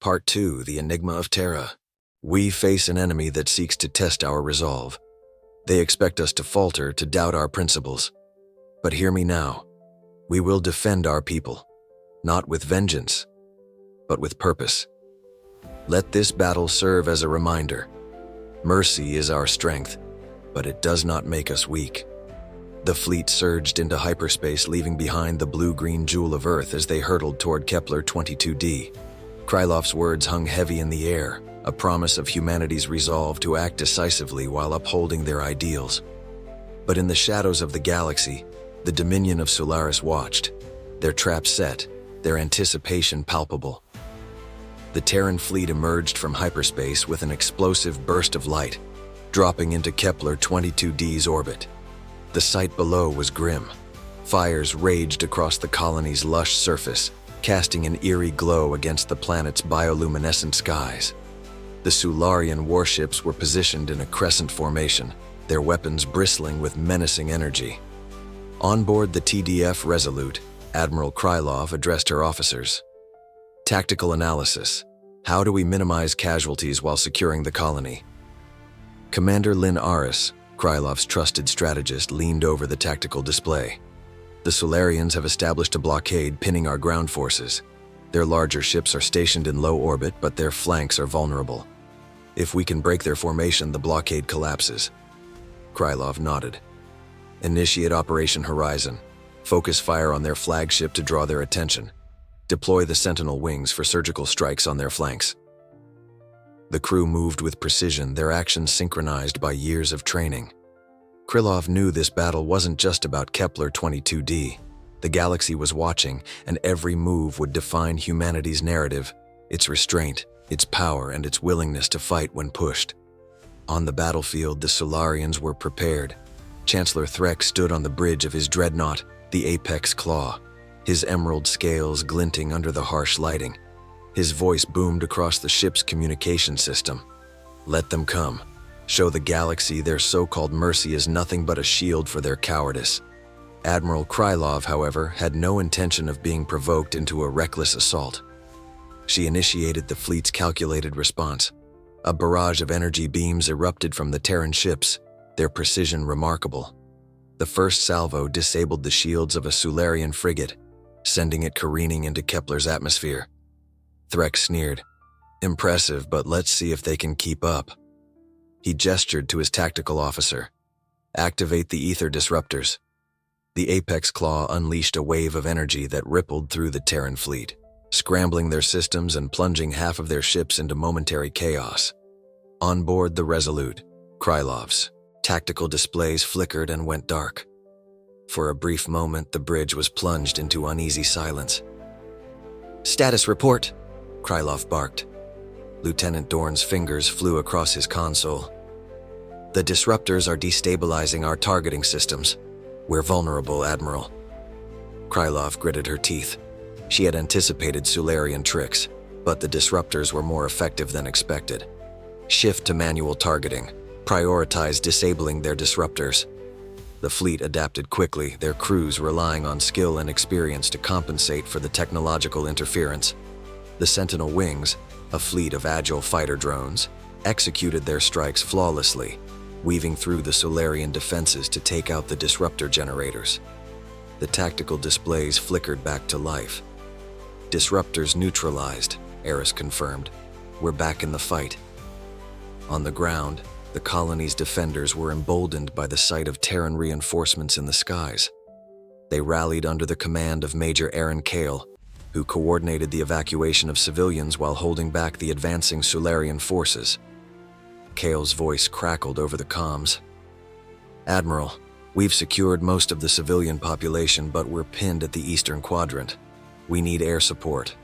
Part 2, the Enigma of Terra. We face an enemy that seeks to test our resolve. They expect us to falter, to doubt our principles. But hear me now. We will defend our people, not with vengeance, but with purpose. Let this battle serve as a reminder. Mercy is our strength, but it does not make us weak. The fleet surged into hyperspace, leaving behind the blue-green jewel of Earth as they hurtled toward Kepler 22d. Krylov's words hung heavy in the air, a promise of humanity's resolve to act decisively while upholding their ideals. But in the shadows of the galaxy, the Dominion of Sularis watched, their trap set, their anticipation palpable. The Terran fleet emerged from hyperspace with an explosive burst of light, dropping into Kepler 22d's orbit. The sight below was grim. Fires raged across the colony's lush surface, casting an eerie glow against the planet's bioluminescent skies. The Sularian warships were positioned in a crescent formation, their weapons bristling with menacing energy. On board the TDF Resolute, Admiral Krylov addressed her officers. Tactical analysis. How do we minimize casualties while securing the colony? Commander Lynn Aris, Krylov's trusted strategist, leaned over the tactical display. The Solarians have established a blockade pinning our ground forces. Their larger ships are stationed in low orbit, but their flanks are vulnerable. If we can break their formation, the blockade collapses. Krylov nodded. Initiate Operation Horizon. Focus fire on their flagship to draw their attention. Deploy the Sentinel wings for surgical strikes on their flanks. The crew moved with precision, their actions synchronized by years of training. Krylov knew this battle wasn't just about Kepler 22d. The galaxy was watching, and every move would define humanity's narrative, its restraint, its power, and its willingness to fight when pushed. On the battlefield, the Solarians were prepared. Chancellor Threk stood on the bridge of his dreadnought, the Apex Claw, his emerald scales glinting under the harsh lighting. His voice boomed across the ship's communication system. Let them come. Show the galaxy their so-called mercy is nothing but a shield for their cowardice. Admiral Krylov, however, had no intention of being provoked into a reckless assault. She initiated the fleet's calculated response. A barrage of energy beams erupted from the Terran ships, their precision remarkable. The first salvo disabled the shields of a Sularian frigate, sending it careening into Kepler's atmosphere. Threk sneered. Impressive, but let's see if they can keep up. He gestured to his tactical officer. Activate the ether disruptors. The Apex Claw unleashed a wave of energy that rippled through the Terran fleet, scrambling their systems and plunging half of their ships into momentary chaos. On board the Resolute, Krylov's tactical displays flickered and went dark. For a brief moment, the bridge was plunged into uneasy silence. Status report, Krylov barked. Lieutenant Dorn's fingers flew across his console. The disruptors are destabilizing our targeting systems. We're vulnerable, Admiral. Krylov gritted her teeth. She had anticipated Sularian tricks, but the disruptors were more effective than expected. Shift to manual targeting. Prioritize disabling their disruptors. The fleet adapted quickly, their crews relying on skill and experience to compensate for the technological interference. The Sentinel wings, a fleet of agile fighter drones, executed their strikes flawlessly, weaving through the Solarian defenses to take out the disruptor generators. The tactical displays flickered back to life. Disruptors neutralized, Eris confirmed. We're back in the fight. On the ground, the colony's defenders were emboldened by the sight of Terran reinforcements in the skies. They rallied under the command of Major Aaron Kale, who coordinated the evacuation of civilians while holding back the advancing Sularian forces. Kale's voice crackled over the comms. Admiral, we've secured most of the civilian population, but we're pinned at the eastern quadrant. We need air support.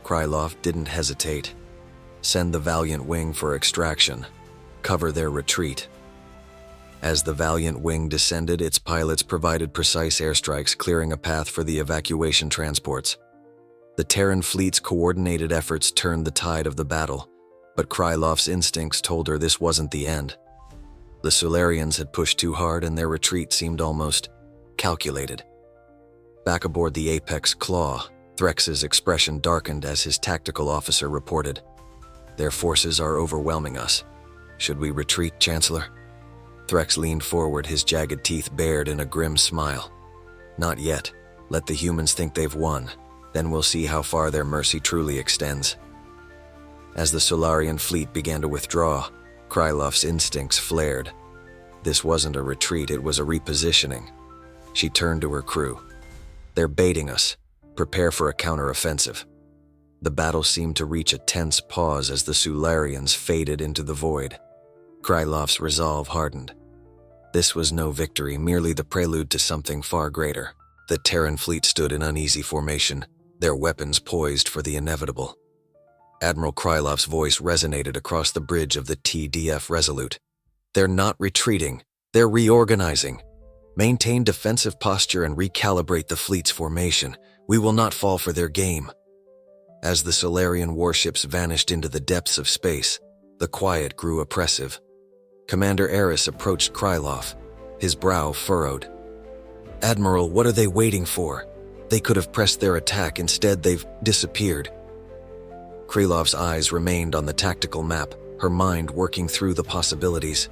Krylov didn't hesitate. Send the Valiant Wing for extraction. Cover their retreat. As the Valiant Wing descended, its pilots provided precise airstrikes, clearing a path for the evacuation transports. The Terran fleet's coordinated efforts turned the tide of the battle, but Krylov's instincts told her this wasn't the end. The Solarians had pushed too hard and their retreat seemed almost calculated. Back aboard the Apex Claw, Threx's expression darkened as his tactical officer reported. "Their forces are overwhelming us. Should we retreat, Chancellor?" Threx leaned forward, his jagged teeth bared in a grim smile. "Not yet. Let the humans think they've won. Then we'll see how far their mercy truly extends." As the Solarian fleet began to withdraw, Krylov's instincts flared. This wasn't a retreat, it was a repositioning. She turned to her crew. "They're baiting us. Prepare for a counteroffensive." The battle seemed to reach a tense pause as the Solarians faded into the void. Krylov's resolve hardened. This was no victory, merely the prelude to something far greater. The Terran fleet stood in uneasy formation, their weapons poised for the inevitable. Admiral Krylov's voice resonated across the bridge of the TDF Resolute. "They're not retreating, they're reorganizing. Maintain defensive posture and recalibrate the fleet's formation. We will not fall for their game." As the Solarian warships vanished into the depths of space, the quiet grew oppressive. Commander Eris approached Krylov, his brow furrowed. "Admiral, what are they waiting for? They could have pressed their attack, instead they've disappeared." Krylov's eyes remained on the tactical map, her mind working through the possibilities.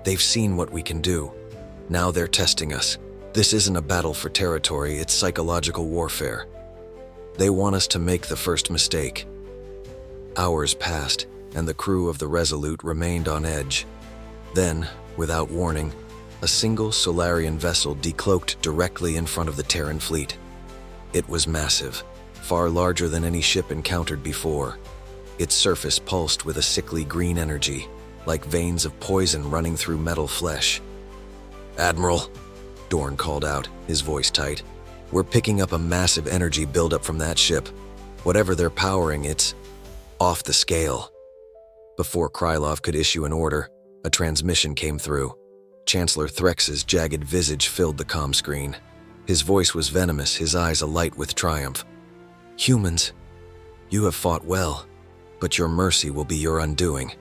"They've seen what we can do. Now they're testing us. This isn't a battle for territory, it's psychological warfare. They want us to make the first mistake." Hours passed, and the crew of the Resolute remained on edge. Then, without warning, a single Solarian vessel decloaked directly in front of the Terran fleet. It was massive, far larger than any ship encountered before. Its surface pulsed with a sickly green energy, like veins of poison running through metal flesh. "Admiral," Dorn called out, his voice tight, "we're picking up a massive energy buildup from that ship. Whatever they're powering, it's off the scale." Before Krylov could issue an order, a transmission came through. Chancellor Threx's jagged visage filled the comm screen. His voice was venomous, his eyes alight with triumph. "Humans, you have fought well, but your mercy will be your undoing.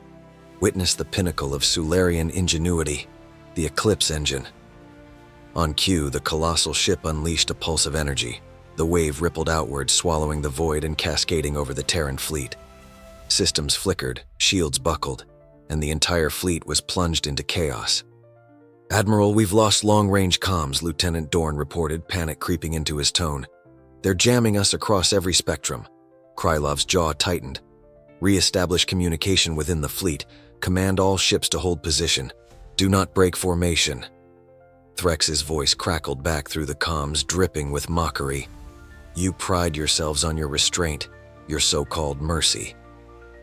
Witness the pinnacle of Solarian ingenuity, the Eclipse engine." On cue, the colossal ship unleashed a pulse of energy. The wave rippled outward, swallowing the void and cascading over the Terran fleet. Systems flickered, shields buckled, and the entire fleet was plunged into chaos. "Admiral, we've lost long-range comms," Lieutenant Dorn reported, panic creeping into his tone. "They're jamming us across every spectrum." Krylov's jaw tightened. "Re-establish communication within the fleet. Command all ships to hold position. Do not break formation." Threx's voice crackled back through the comms, dripping with mockery. "You pride yourselves on your restraint, your so-called mercy.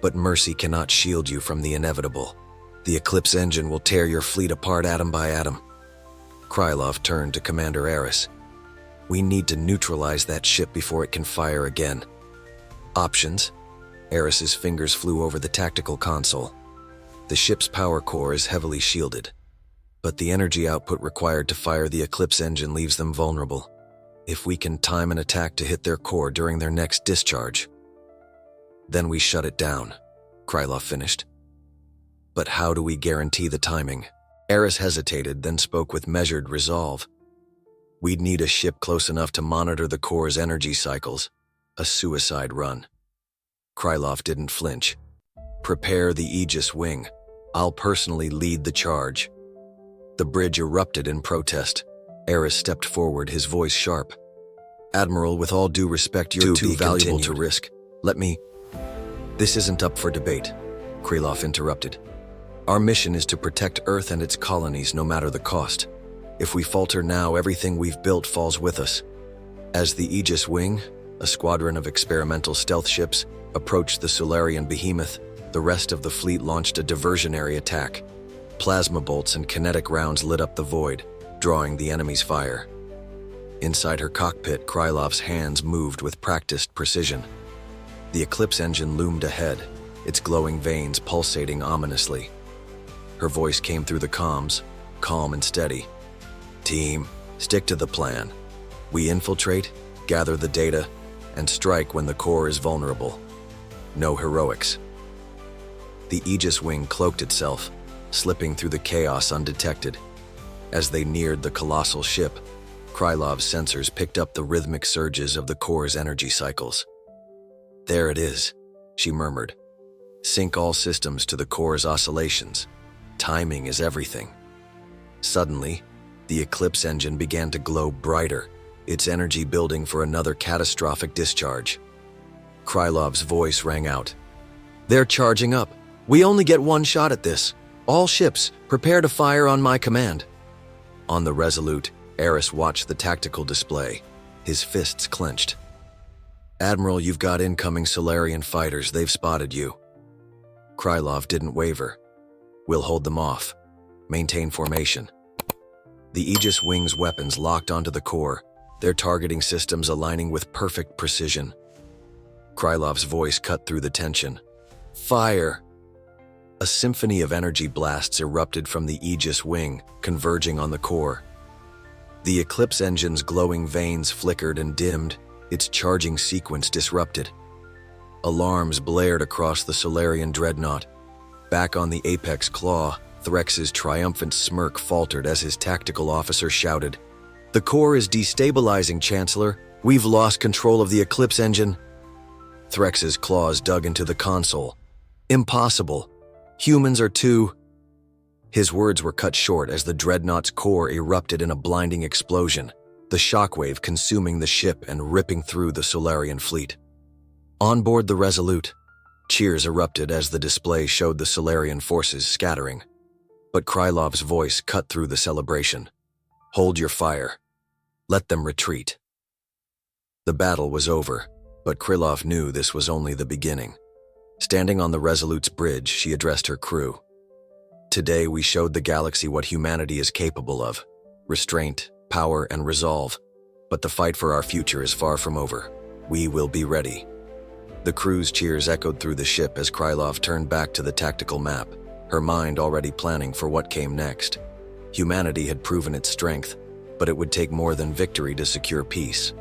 But mercy cannot shield you from the inevitable. The Eclipse engine will tear your fleet apart atom by atom." Krylov turned to Commander Eris. "We need to neutralize that ship before it can fire again." "Options?" Eris's fingers flew over the tactical console. "The ship's power core is heavily shielded, but the energy output required to fire the Eclipse engine leaves them vulnerable. If we can time an attack to hit their core during their next discharge, then we shut it down," Krylov finished. "But how do we guarantee the timing?" Eris hesitated, then spoke with measured resolve. "We'd need a ship close enough to monitor the core's energy cycles. A suicide run." Krylov didn't flinch. "Prepare the Aegis wing. I'll personally lead the charge." The bridge erupted in protest. Eris stepped forward, his voice sharp. "Admiral, with all due respect, you're too valuable to risk. Let me—" "This isn't up for debate," Krylov interrupted. "Our mission is to protect Earth and its colonies no matter the cost. If we falter now, everything we've built falls with us." As the Aegis wing, a squadron of experimental stealth ships, approached the Solarian behemoth, the rest of the fleet launched a diversionary attack. Plasma bolts and kinetic rounds lit up the void, drawing the enemy's fire. Inside her cockpit, Krylov's hands moved with practiced precision. The Eclipse engine loomed ahead, its glowing veins pulsating ominously. Her voice came through the comms, calm and steady. "Team, stick to the plan. We infiltrate, gather the data, and strike when the core is vulnerable. No heroics." The Aegis wing cloaked itself, slipping through the chaos undetected. As they neared the colossal ship, Krylov's sensors picked up the rhythmic surges of the core's energy cycles. "There it is," she murmured. "Sync all systems to the core's oscillations. Timing is everything." Suddenly, the Eclipse engine began to glow brighter, its energy building for another catastrophic discharge. Krylov's voice rang out. "They're charging up. We only get one shot at this. All ships, prepare to fire on my command." On the Resolute, Eris watched the tactical display, his fists clenched. "Admiral, you've got incoming Solarian fighters. They've spotted you." Krylov didn't waver. "We'll hold them off. Maintain formation." The Aegis Wing's weapons locked onto the core, their targeting systems aligning with perfect precision. Krylov's voice cut through the tension. "Fire!" A symphony of energy blasts erupted from the Aegis Wing, converging on the core. The Eclipse engine's glowing vanes flickered and dimmed, its charging sequence disrupted. Alarms blared across the Solarian dreadnought. Back on the Apex Claw, Threx's triumphant smirk faltered as his tactical officer shouted, "The core is destabilizing, Chancellor. We've lost control of the Eclipse engine." Threx's claws dug into the console. "Impossible. Humans are too—" His words were cut short as the dreadnought's core erupted in a blinding explosion, the shockwave consuming the ship and ripping through the Solarian fleet. On board the Resolute, cheers erupted as the display showed the Solarian forces scattering. But Krylov's voice cut through the celebration. "Hold your fire. Let them retreat." The battle was over, but Krylov knew this was only the beginning. Standing on the Resolute's bridge, she addressed her crew. "Today we showed the galaxy what humanity is capable of: restraint, power, and resolve. But the fight for our future is far from over. We will be ready." The crew's cheers echoed through the ship as Krylov turned back to the tactical map, her mind already planning for what came next. Humanity had proven its strength, but it would take more than victory to secure peace.